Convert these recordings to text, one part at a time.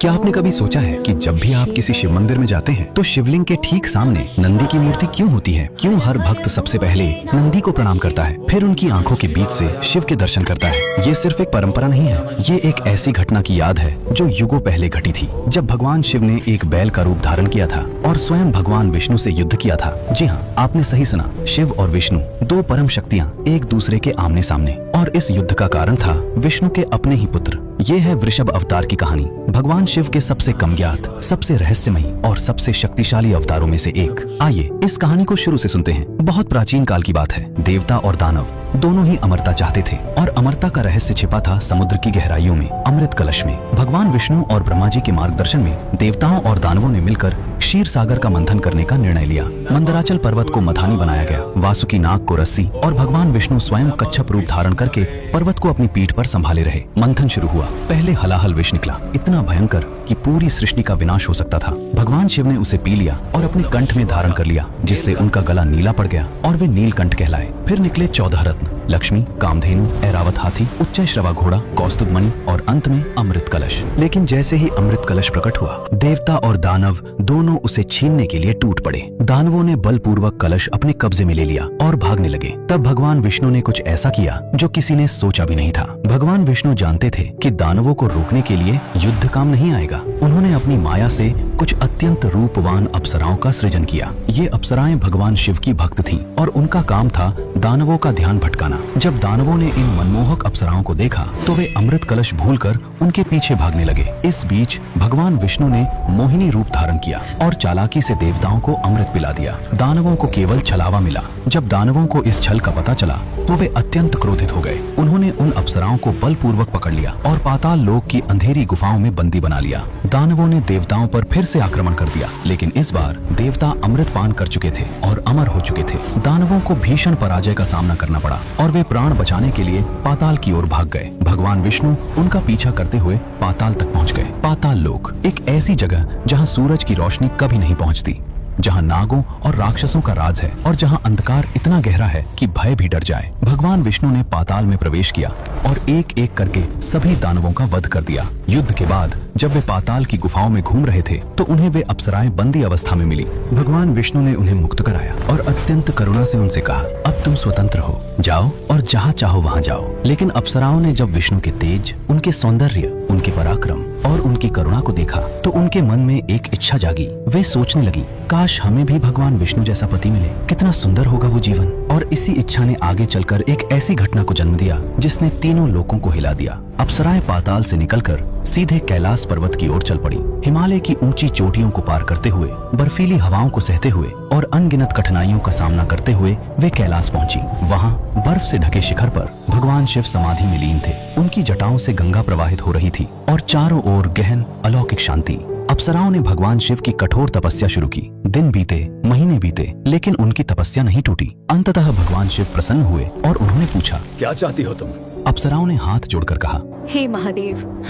क्या आपने कभी सोचा है कि जब भी आप किसी शिव मंदिर में जाते हैं तो शिवलिंग के ठीक सामने नंदी की मूर्ति क्यों होती है? क्यों हर भक्त सबसे पहले नंदी को प्रणाम करता है, फिर उनकी आंखों के बीच से शिव के दर्शन करता है? ये सिर्फ एक परंपरा नहीं है, ये एक ऐसी घटना की याद है जो युगों पहले घटी थी, जब भगवान शिव ने एक बैल का रूप धारण किया था और स्वयं भगवान विष्णु से युद्ध किया था। जी हाँ, आपने सही सुना, शिव और विष्णु, दो परम शक्तियाँ एक दूसरे के आमने सामने। और इस युद्ध का कारण था विष्णु के अपने ही पुत्र। ये है वृषभ अवतार की कहानी, भगवान शिव के सबसे कम ज्ञात, सबसे रहस्यमयी और सबसे शक्तिशाली अवतारों में से एक। आइए इस कहानी को शुरू से सुनते हैं। बहुत प्राचीन काल की बात है। देवता और दानव दोनों ही अमरता चाहते थे और अमरता का रहस्य छिपा था समुद्र की गहराइयों में, अमृत कलश में। भगवान विष्णु और ब्रह्मा जी के मार्गदर्शन में देवताओं और दानवों ने मिलकर क्षीर सागर का मंथन करने का निर्णय लिया। मंदराचल पर्वत को मथानी बनाया गया, वासुकी नाग को रस्सी और भगवान विष्णु स्वयं कच्छप रूप धारण करके पर्वत को अपनी पीठ पर संभाले रहे। मंथन शुरू हुआ। पहले हलाहल विष निकला, इतना भयंकर कि पूरी सृष्टि का विनाश हो सकता था। भगवान शिव ने उसे पी लिया और अपने कंठ में धारण कर लिया, जिससे उनका गला नीला पड़ गया और वे नीलकंठ कहलाए। फिर निकले 14 रत्न, लक्ष्मी, कामधेनु, ऐरावत हाथी, उच्चैश्रवा घोड़ा, कौस्तुभ मणि और अंत में अमृत कलश। लेकिन जैसे ही अमृत कलश प्रकट हुआ, देवता और दानव दोनों उसे छीनने के लिए टूट पड़े। दानवों ने बलपूर्वक कलश अपने कब्जे में ले लिया और भागने लगे। तब भगवान विष्णु ने कुछ ऐसा किया जो किसी ने सोचा भी नहीं था। भगवान विष्णु जानते थे कि दानवों को रोकने के लिए युद्ध काम नहीं आएगा। उन्होंने अपनी माया से कुछ अत्यंत रूपवान अप्सराओं का सृजन किया। ये अप्सराएं भगवान शिव की भक्त थीं और उनका काम था दानवों का ध्यान भटकाना। जब दानवों ने इन मनमोहक अप्सराओं को देखा तो वे अमृत कलश भूलकर उनके पीछे भागने लगे। इस बीच भगवान विष्णु ने मोहिनी रूप धारण किया और चालाकी से देवताओं को अमृत पिला दिया। दानवों को केवल छलावा मिला। जब दानवों को इस छल का पता चला तो वे अत्यंत क्रोधित हो गए। उन्होंने उन अप्सराओं को बलपूर्वक पकड़ लिया और पाताल लोक की अंधेरी गुफाओं में बंदी बना लिया। दानवों ने देवताओं पर फिर से आक्रमण कर दिया, लेकिन इस बार देवता अमृत पान कर चुके थे और अमर हो चुके थे। दानवों को भीषण पराजय का सामना करना पड़ा और वे प्राण बचाने के लिए पाताल की ओर भाग गए। भगवान विष्णु उनका पीछा करते हुए पाताल तक पहुंच गए। पाताल लोक एक ऐसी जगह जहां सूरज की रोशनी कभी नहीं पहुंचती, जहां नागों और राक्षसों का राज है और जहां अंधकार इतना गहरा है कि भय भी डर जाए। भगवान विष्णु ने पाताल में प्रवेश किया और एक एक करके सभी दानवों का वध कर दिया। युद्ध के बाद जब वे पाताल की गुफाओं में घूम रहे थे तो उन्हें वे अप्सराएं बंदी अवस्था में मिली। भगवान विष्णु ने उन्हें मुक्त कराया और अत्यंत करुणा से उनसे कहा, अब तुम स्वतंत्र हो, जाओ और जहाँ चाहो वहाँ जाओ। लेकिन अप्सराओं ने जब विष्णु के तेज, उनके सौंदर्य, उनके पराक्रम और उनकी करुणा को देखा तो उनके मन में एक इच्छा जागी। वे सोचने लगी, काश हमें भी भगवान विष्णु जैसा पति मिले, कितना सुंदर होगा वो जीवन। और इसी इच्छा ने आगे चलकर एक ऐसी घटना को जन्म दिया जिसने तीनों लोकों को हिला दिया। अप्सराएं पाताल से निकलकर सीधे कैलाश पर्वत की ओर चल पड़ी। हिमालय की ऊंची चोटियों को पार करते हुए, बर्फीली हवाओं को सहते हुए और अनगिनत कठिनाइयों का सामना करते हुए वे कैलाश पहुंची। वहां बर्फ से ढके शिखर पर भगवान शिव समाधि में लीन थे। उनकी जटाओं से गंगा प्रवाहित हो रही थी और चारों ओर गहन अलौकिक शांति। अप्सराओं ने भगवान शिव की कठोर तपस्या शुरू की। दिन बीते, महीने बीते, लेकिन उनकी तपस्या नहीं टूटी। अंततः भगवान शिव प्रसन्न हुए और उन्होंने पूछा, क्या चाहती हो तुम? अप्सराओं ने हाथ जोड़कर कहा, हे महादेव,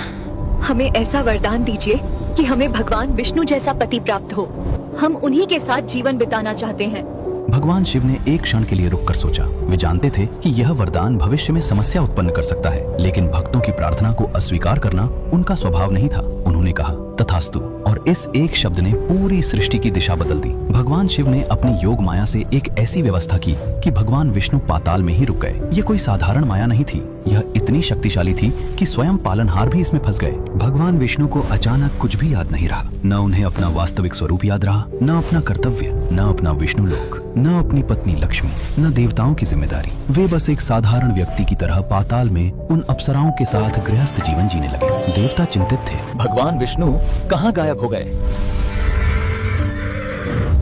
हमें ऐसा वरदान दीजिए कि हमें भगवान विष्णु जैसा पति प्राप्त हो। हम उन्हीं के साथ जीवन बिताना चाहते हैं। भगवान शिव ने एक क्षण के लिए रुककर सोचा। वे जानते थे कि यह वरदान भविष्य में समस्या उत्पन्न कर सकता है, लेकिन भक्तों की प्रार्थना को अस्वीकार करना उनका स्वभाव नहीं था। उन्होंने कहा, तथास्तु, और इस एक शब्द ने पूरी सृष्टि की दिशा बदल दी। भगवान शिव ने अपनी योग माया से एक ऐसी व्यवस्था की कि भगवान विष्णु पाताल में ही रुक गए। ये कोई साधारण माया नहीं थी, यह इतनी शक्तिशाली थी कि स्वयं पालनहार भी इसमें फंस गए। भगवान विष्णु को अचानक कुछ भी याद नहीं रहा। न उन्हें अपना वास्तविक स्वरूप याद रहा, न अपना कर्तव्य, न अपना विष्णु लोक, न अपनी पत्नी लक्ष्मी, न देवताओं की जिम्मेदारी। वे बस एक साधारण व्यक्ति की तरह पाताल में उन अप्सराओं के साथ गृहस्थ जीवन जीने लगे। देवता चिंतित थे, भगवान विष्णु कहाँ गायब हो गए?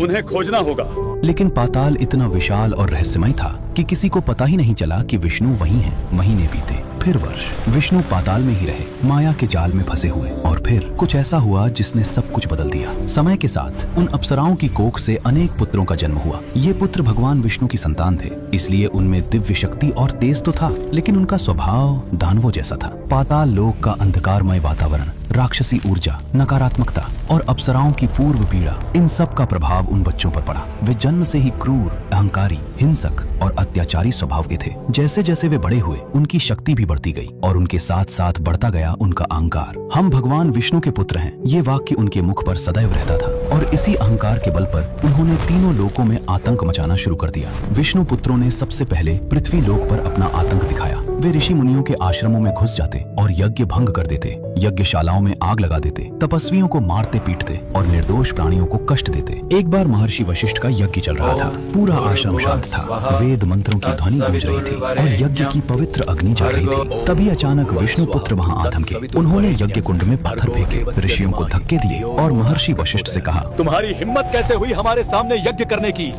उन्हें खोजना होगा। लेकिन पाताल इतना विशाल और रहस्यमय था कि किसी को पता ही नहीं चला कि विष्णु वहीं हैं। महीने बीते, फिर वर्ष, विष्णु पाताल में ही रहे, माया के जाल में फंसे हुए। और फिर कुछ ऐसा हुआ जिसने सब कुछ बदल दिया। समय के साथ उन अप्सराओं की कोख से अनेक पुत्रों का जन्म हुआ। ये पुत्र भगवान विष्णु की संतान थे, इसलिए उनमें दिव्य शक्ति और तेज तो था, लेकिन उनका स्वभाव दानवों जैसा था। पाताल लोक का अंधकारमय वातावरण राक्षसी ऊर्जा, नकारात्मकता और अप्सराओं की पूर्व पीड़ा, इन सब का प्रभाव उन बच्चों पर पड़ा। वे जन्म से ही क्रूर, अहंकारी, हिंसक और अत्याचारी स्वभाव के थे। जैसे जैसे वे बड़े हुए, उनकी शक्ति भी बढ़ती गई और उनके साथ साथ बढ़ता गया उनका अहंकार। हम भगवान विष्णु के पुत्र हैं, ये वाक्य उनके मुख पर सदैव रहता था और इसी अहंकार के बल पर उन्होंने तीनों लोकों में आतंक मचाना शुरू कर दिया। विष्णु पुत्रों ने सबसे पहले पृथ्वी लोक पर अपना आतंक दिखाया। वे ऋषि मुनियों के आश्रमों में घुस जाते और यज्ञ भंग कर देते, यज्ञशालाओं में आग लगा देते, तपस्वियों को मारते पीटते और निर्दोष प्राणियों को कष्ट देते। एक बार महर्षि वशिष्ठ का यज्ञ चल रहा था। पूरा आश्रम शांत था, वेद मंत्रों की ध्वनि गूंज रही थी और यज्ञ की पवित्र अग्नि जल रही थी। तभी अचानक विष्णु पुत्र वहां आ थमके। उन्होंने यज्ञ कुंड में पत्थर फेंके, ऋषियों को धक्के दिए और महर्षि वशिष्ठ से कहा, तुम्हारी हिम्मत कैसे हुई हमारे सामने यज्ञ करने की?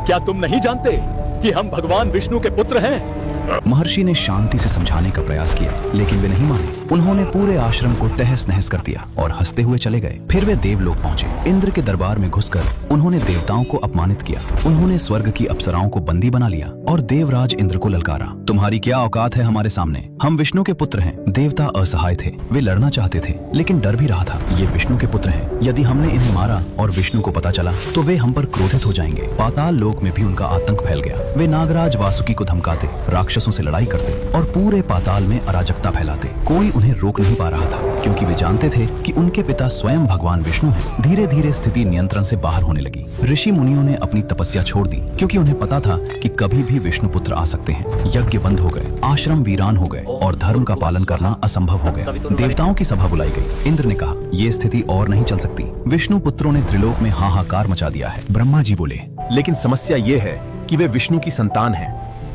क्या तुम नहीं जानते कि हम भगवान विष्णु के पुत्र हैं? महर्षि ने शांति से समझाने का प्रयास किया, लेकिन वे नहीं माने। उन्होंने पूरे आश्रम को तहस नहस कर दिया और हंसते हुए चले गए। फिर वे देवलोक पहुंचे। इंद्र के दरबार में घुसकर उन्होंने देवताओं को अपमानित किया। उन्होंने स्वर्ग की अप्सराओं को बंदी बना लिया और देवराज इंद्र को ललकारा, तुम्हारी क्या औकात है हमारे सामने? हम विष्णु के पुत्र हैं। देवता असहाय थे, वे लड़ना चाहते थे लेकिन डर भी रहा था। ये विष्णु के पुत्र हैं, यदि हमने इन्हें मारा और विष्णु को पता चला तो वे हम पर क्रोधित हो जाएंगे। पाताल लोक में भी उनका आतंक फैल गया। वे नागराज वासुकी को धमकाते, राक्षसों से लड़ाई करते और पूरे पाताल में अराजकता फैलाते। कोई उन्हें रोक नहीं पा रहा था क्योंकि वे जानते थे कि उनके पिता स्वयं भगवान विष्णु हैं। धीरे धीरे स्थिति नियंत्रण से बाहर होने लगी। ऋषि मुनियों ने अपनी तपस्या छोड़ दी क्योंकि उन्हें पता था कि कभी भी विष्णु पुत्र आ सकते हैं। यज्ञ बंद हो गए, आश्रम वीरान हो गए और धर्म का पालन करना असंभव हो गया। देवताओं की सभा बुलाई गई। इंद्र ने कहा, ये स्थिति और नहीं चल सकती। विष्णु पुत्रों ने त्रिलोक में हाहाकार मचा दिया है। ब्रह्मा जी बोले, लेकिन समस्या ये है कि वे विष्णु की संतान हैं।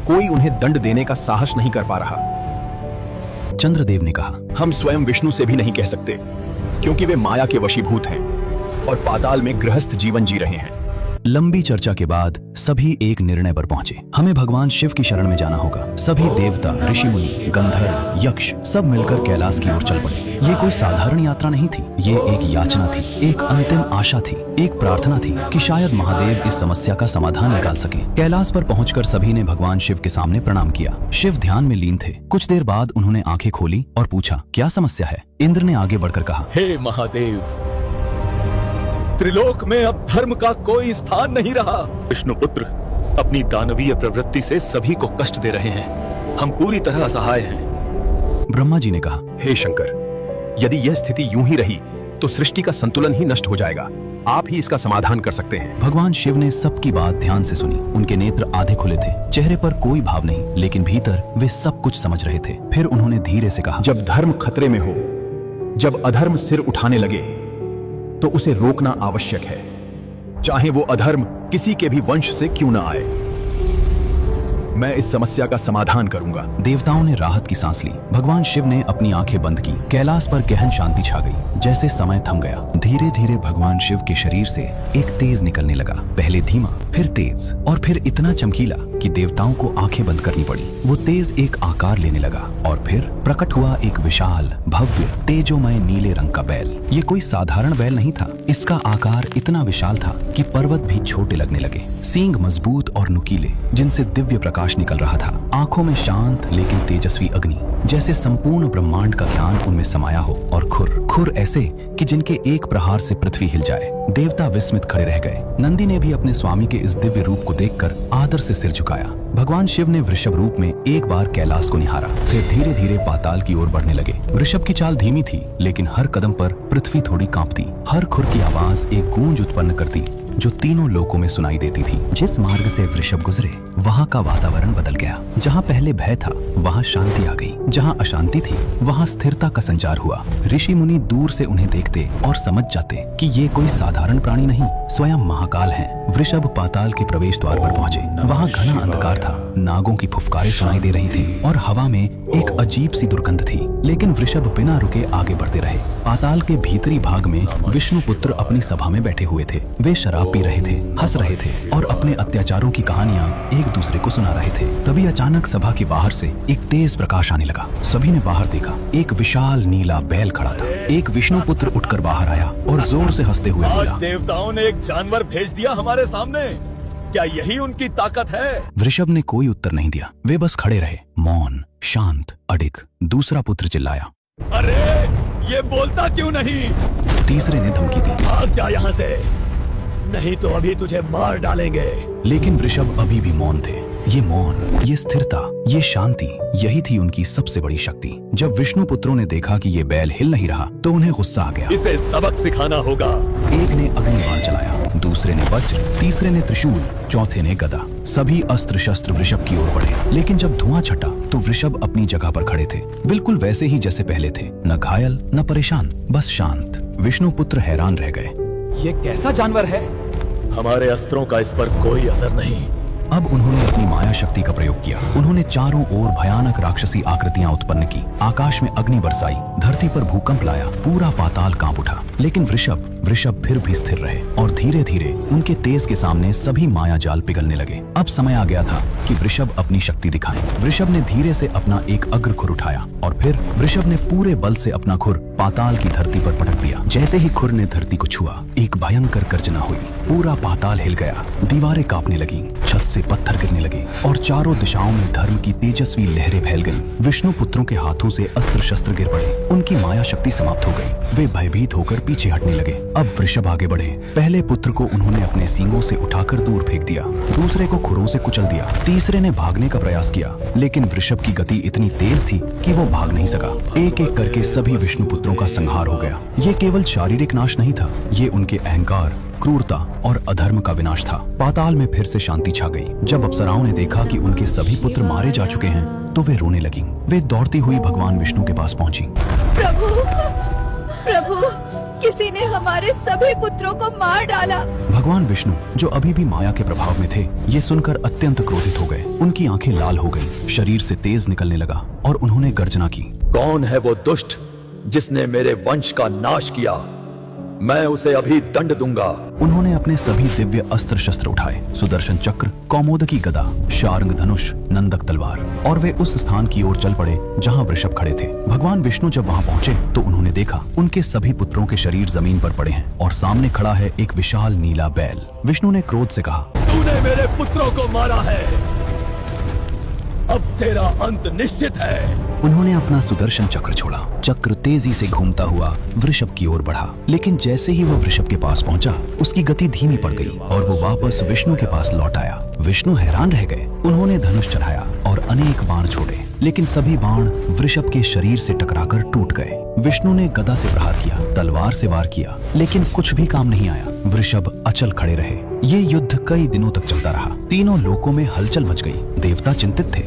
कोई उन्हें दंड देने का साहस नहीं कर पा रहा। चंद्रदेव ने कहा, हम स्वयं विष्णु से भी नहीं कह सकते क्योंकि वे माया के वशीभूत हैं और पाताल में गृहस्थ जीवन जी रहे हैं। लंबी चर्चा के बाद सभी एक निर्णय पर पहुंचे। हमें भगवान शिव की शरण में जाना होगा। सभी देवता, ऋषि मुनि, गंधर्व, यक्ष सब मिलकर कैलाश की ओर चल पड़े। ये कोई साधारण यात्रा नहीं थी, ये एक याचना थी, एक अंतिम आशा थी, एक प्रार्थना थी कि शायद महादेव इस समस्या का समाधान निकाल सके। कैलाश पर पहुंचकर सभी ने भगवान शिव के सामने प्रणाम किया। शिव ध्यान में लीन थे। कुछ देर बाद उन्होंने आंखें खोली और पूछा, क्या समस्या है? इंद्र ने आगे बढ़कर कहा, हे महादेव, त्रिलोक में अब धर्म का कोई स्थान नहीं रहा। विष्णु पुत्र अपनी दानवीय प्रवृत्ति से सभी को कष्ट दे रहे हैं। हम पूरी तरह असहाय हैं। ब्रह्मा जी ने कहा, हे शंकर, यदि यह स्थिति यूं ही रही तो सृष्टि का संतुलन ही नष्ट हो जाएगा। आप ही इसका समाधान कर सकते हैं। भगवान शिव ने सबकी बात ध्यान से सुनी। उनके नेत्र आधे खुले थे, चेहरे पर कोई भाव नहीं, लेकिन भीतर वे सब कुछ समझ रहे थे। फिर उन्होंने धीरे से कहा, जब धर्म खतरे में हो, जब अधर्म सिर उठाने लगे तो उसे रोकना आवश्यक है, चाहे वो अधर्म किसी के भी वंश से क्यों ना आए। मैं इस समस्या का समाधान करूंगा। देवताओं ने राहत की सांस ली। भगवान शिव ने अपनी आंखें बंद की। कैलाश पर गहन शांति छा गई, जैसे समय थम गया। धीरे धीरे भगवान शिव के शरीर से एक तेज निकलने लगा, पहले धीमा, फिर तेज और फिर इतना चमकीला कि देवताओं को आंखें बंद करनी पड़ी। वो तेज एक आकार लेने लगा और फिर प्रकट हुआ एक विशाल, भव्य, तेजोमय नीले रंग का बैल। ये कोई साधारण बैल नहीं था। इसका आकार इतना विशाल था कि पर्वत भी छोटे लगने लगे। सींग मजबूत और नुकीले, जिनसे दिव्य प्रकाश निकल रहा था। आंखों में शांत लेकिन तेजस्वी अग्नि, जैसे संपूर्ण ब्रह्मांड का ज्ञान उनमें समाया हो। और खुर ऐसे कि जिनके एक प्रहार से पृथ्वी हिल जाए। देवता विस्मित खड़े रह गए। नंदी ने भी अपने स्वामी के इस दिव्य रूप को देखकर आदर से सिर झुकाया। भगवान शिव ने वृषभ रूप में एक बार कैलाश को निहारा, फिर धीरे धीरे पाताल की ओर बढ़ने लगे। वृषभ की चाल धीमी थी, लेकिन हर कदम पर पृथ्वी थोड़ी कांपती। हर खुर की आवाज एक गूंज उत्पन्न करती जो तीनों लोकों में सुनाई देती थी। जिस मार्ग से वृषभ गुजरे, वहाँ का वातावरण बदल गया। जहाँ पहले भय था, वहाँ शांति आ गई। जहाँ अशांति थी, वहाँ स्थिरता का संचार हुआ। ऋषि मुनि दूर से उन्हें देखते और समझ जाते कि ये कोई साधारण प्राणी नहीं, स्वयं महाकाल हैं। वृषभ पाताल के प्रवेश द्वार पर पहुंचे। वहाँ घना अंधकार था, नागों की फुफकारें सुनाई दे रही थी और हवा में एक अजीब सी दुर्गंध थी। लेकिन वृषभ बिना रुके आगे बढ़ते रहे। पाताल के भीतरी भाग में विष्णु पुत्र अपनी सभा में बैठे हुए थे। वे शराब पी रहे थे, हंस रहे थे और अपने अत्याचारों की कहानियां एक दूसरे को सुना रहे थे। तभी अचानक सभा के बाहर से एक तेज प्रकाश आने लगा। सभी ने बाहर देखा, एक विशाल नीला बैल खड़ा था। एक विष्णु पुत्र उठकर बाहर आया और जोर से हंसते हुए बोला, आज देवताओं ने एक जानवर भेज दिया हमारे सामने। क्या यही उनकी ताकत है? वृषभ ने कोई उत्तर नहीं दिया। वे बस खड़े रहे, मौन, शांत, अडिग। दूसरा पुत्र चिल्लाया, अरे ये बोलता क्यों नहीं? तीसरे ने धमकी दी। भाग जा यहाँ से, नहीं तो अभी तुझे मार डालेंगे। लेकिन वृषभ अभी भी मौन थे। ये मौन, ये स्थिरता, ये शांति, यही थी उनकी सबसे बड़ी शक्ति। जब विष्णु पुत्रों ने देखा कि ये बैल हिल नहीं रहा तो उन्हें गुस्सा आ गया। इसे सबक सिखाना होगा। एक ने अग्निबाण चलाया, दूसरे ने वज्र, तीसरे ने त्रिशूल, चौथे ने गदा। सभी अस्त्र शस्त्र वृषभ की ओर बढ़े, लेकिन जब धुआं छटा तो वृषभ अपनी जगह पर खड़े थे, बिल्कुल वैसे ही जैसे पहले थे, न घायल न परेशान, बस शांत। विष्णु पुत्र हैरान रह गए। ये कैसा जानवर है? हमारे अस्त्रों का इस पर कोई असर नहीं। अब उन्होंने अपनी माया शक्ति का प्रयोग किया। उन्होंने चारों ओर भयानक राक्षसी आकृतियां उत्पन्न की, आकाश में अग्नि बरसाई, धरती पर भूकंप लाया, पूरा पाताल कांप उठा। लेकिन वृषभ फिर भी स्थिर रहे और धीरे धीरे उनके तेज के सामने सभी माया जाल पिघलने लगे। अब समय आ गया था कि वृषभ अपनी शक्ति दिखाए। वृषभ ने धीरे से अपना एक अग्र खुर उठाया और फिर वृषभ ने पूरे बल से अपना खुर पाताल की धरती पर पटक दिया। जैसे ही खुर ने धरती को छुआ, एक भयंकर गर्जना हुई, पूरा पाताल हिल गया, दीवारें कांपने लगी, छत से पत्थर गिरने लगे और चारों दिशाओं में धर्म की तेजस्वी लहरें फैल गईं। विष्णु पुत्रों के हाथों से अस्त्र शस्त्र गिर पड़े, उनकी माया शक्ति समाप्त हो गई। वे भयभीत होकर पीछे हटने लगे। अब वृषभ आगे बढ़े। पहले पुत्र को उन्होंने अपने सींगों से उठाकर दूर फेंक दिया, दूसरे को खुरों से कुचल दिया, तीसरे ने भागने का प्रयास किया, लेकिन वृषभ की गति इतनी तेज थी कि वो भाग नहीं सका। एक एक करके सभी विष्णु पुत्रों का संहार हो गया। ये केवल शारीरिक नाश नहीं था, ये उनके अहंकार, क्रूरता और अधर्म का विनाश था। पाताल में फिर से शांति छा गई। जब अप्सराओं ने देखा कि उनके सभी पुत्र मारे जा चुके हैं तो वे रोने लगीं। वे दौड़ती हुई भगवान विष्णु के पास पहुंची। प्रभु, किसी ने हमारे सभी पुत्रों को मार डाला। भगवान विष्णु, जो अभी भी माया के प्रभाव में थे, ये सुनकर अत्यंत क्रोधित हो गए। उनकी आंखें लाल हो गईं, शरीर से तेज निकलने लगा और उन्होंने गर्जना की। कौन है वो दुष्ट जिसने मेरे वंश का नाश किया? मैं उसे अभी दंड दूंगा। उन्होंने अपने सभी दिव्य अस्त्र शस्त्र उठाए, सुदर्शन चक्र, कौमोदकी गदा, शार्ंग धनुष, नंदक तलवार, और वे उस स्थान की ओर चल पड़े जहां वृषभ खड़े थे। भगवान विष्णु जब वहां पहुंचे तो उन्होंने देखा उनके सभी पुत्रों के शरीर जमीन पर पड़े हैं और सामने खड़ा है एक विशाल नीला बैल। विष्णु ने क्रोध से कहा, तूने मेरे पुत्रों को मारा है, अब तेरा अंत निश्चित है। उन्होंने अपना सुदर्शन चक्र छोड़ा। चक्र तेजी से घूमता हुआ वृषभ की ओर बढ़ा, लेकिन जैसे ही वह वृषभ के पास पहुंचा, उसकी गति धीमी पड़ गई और वो वापस विष्णु के पास लौट आया। विष्णु हैरान रह गए। उन्होंने धनुष चढ़ाया और अनेक बाण छोड़े, लेकिन सभी बाण वृषभ के शरीर से टकराकर टूट गए। विष्णु ने गदा से प्रहार किया, तलवार से वार किया, लेकिन कुछ भी काम नहीं आया। वृषभ अचल खड़े रहे। ये युद्ध कई दिनों तक चलता रहा। तीनों लोकों में हलचल मच गई। देवता चिंतित थे।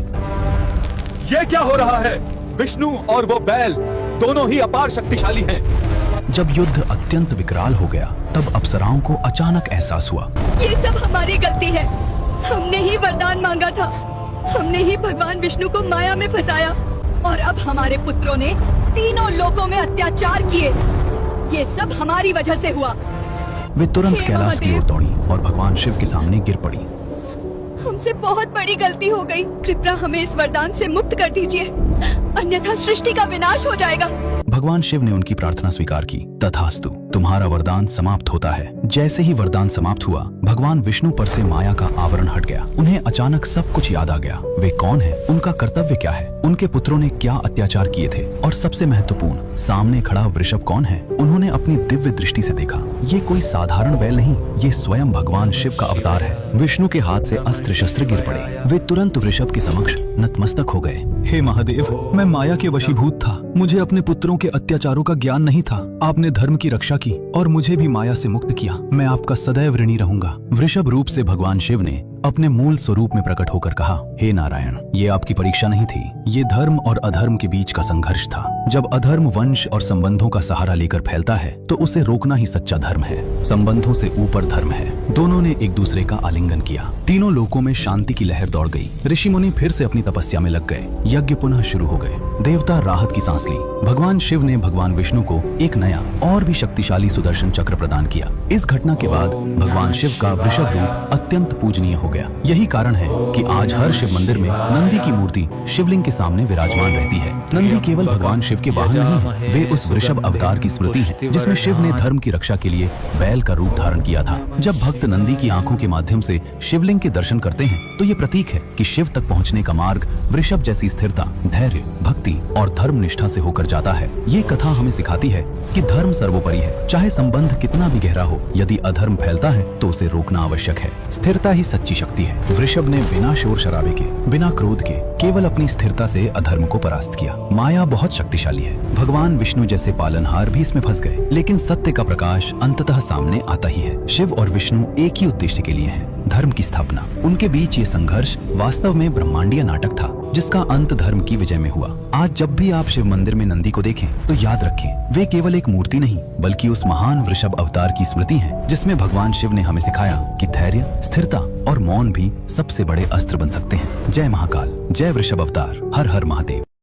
ये क्या हो रहा है? विष्णु और वो बैल दोनों ही अपार शक्तिशाली हैं। जब युद्ध अत्यंत विकराल हो गया, तब अप्सराओं को अचानक एहसास हुआ, ये सब हमारी गलती है। हमने ही वरदान मांगा था, हमने ही भगवान विष्णु को माया में फंसाया और अब हमारे पुत्रों ने तीनों लोकों में अत्याचार किए। ये सब हमारी वजह से हुआ। वे तुरंत हे कैलाश की ओर महादेव। दौड़ी और भगवान शिव के सामने गिर पड़ी। हमसे बहुत बड़ी गलती हो गई। कृपया हमें इस वरदान से मुक्त कर दीजिए, अन्यथा सृष्टि का विनाश हो जाएगा। भगवान शिव ने उनकी प्रार्थना स्वीकार की। तथास्तु, तुम्हारा वरदान समाप्त होता है। जैसे ही वरदान समाप्त हुआ, भगवान विष्णु पर से माया का आवरण हट गया। उन्हें अचानक सब कुछ याद आ गया। वे कौन हैं? उनका कर्तव्य क्या है? उनके पुत्रों ने क्या अत्याचार किए थे? और सबसे महत्वपूर्ण, सामने खड़ा वृषभ कौन है? उन्होंने अपनी दिव्य दृष्टि से देखा, ये कोई साधारण बैल नहीं, ये स्वयं भगवान शिव का अवतार है। विष्णु के हाथ से अस्त्र शस्त्र गिर पड़े। वे तुरंत वृषभ के समक्ष नतमस्तक हो गए। हे महादेव, मैं माया के वशीभूत था। मुझे अपने पुत्रों के अत्याचारों का ज्ञान नहीं था। आपने धर्म की रक्षा की और मुझे भी माया से मुक्त किया। मैं आपका सदैव ऋणी रहूंगा। वृषभ रूप से भगवान शिव ने अपने मूल स्वरूप में प्रकट होकर कहा, हे नारायण, ये आपकी परीक्षा नहीं थी, ये धर्म और अधर्म के बीच का संघर्ष था। जब अधर्म वंश और संबंधों का सहारा लेकर फैलता है तो उसे रोकना ही सच्चा धर्म है। संबंधों से ऊपर धर्म है। दोनों ने एक दूसरे का आलिंगन किया। तीनों लोकों में शांति की लहर दौड़ गई। ऋषि मुनि फिर से अपनी तपस्या में लग गए। यज्ञ पुनः शुरू हो गए। देवता राहत की सांस ली। भगवान शिव ने भगवान विष्णु को एक नया और भी शक्तिशाली सुदर्शन चक्र प्रदान किया। इस घटना के बाद भगवान शिव का वृषभ रूप अत्यंत पूजनीय हो गया। गया। यही कारण है कि आज हर शिव मंदिर में नंदी की मूर्ति शिवलिंग के सामने विराजमान रहती है। नंदी केवल भगवान शिव के वाहन नहीं है, वे उस वृषभ अवतार की स्मृति है जिसमें शिव ने धर्म की रक्षा के लिए बैल का रूप धारण किया था। जब भक्त नंदी की आंखों के माध्यम से शिवलिंग के दर्शन करते हैं तो ये प्रतीक है कि शिव तक पहुंचने का मार्ग वृषभ जैसी स्थिरता, धैर्य, भक्ति और धर्म निष्ठा से होकर जाता है। ये कथा हमें सिखाती है कि धर्म सर्वोपरि है। चाहे संबंध कितना भी गहरा हो, यदि अधर्म फैलता है तो उसे रोकना आवश्यक है। स्थिरता ही सच्ची शक्ति है। वृषभ ने बिना शोर शराबे के, बिना क्रोध के, केवल अपनी स्थिरता से अधर्म को परास्त किया। माया बहुत शक्तिशाली है। भगवान विष्णु जैसे पालनहार भी इसमें फंस गए, लेकिन सत्य का प्रकाश अंततः सामने आता ही है। शिव और विष्णु एक ही उद्देश्य के लिए हैं, धर्म की स्थापना। उनके बीच ये संघर्ष वास्तव में ब्रह्मांडीय नाटक था जिसका अंत धर्म की विजय में हुआ। आज जब भी आप शिव मंदिर में नंदी को देखें तो याद रखें, वे केवल एक मूर्ति नहीं बल्कि उस महान वृषभ अवतार की स्मृति है जिसमें भगवान शिव ने हमें सिखाया कि धैर्य, स्थिरता और मौन भी सबसे बड़े अस्त्र बन सकते हैं। जय महाकाल, जय वृषभ अवतार, हर हर महादेव।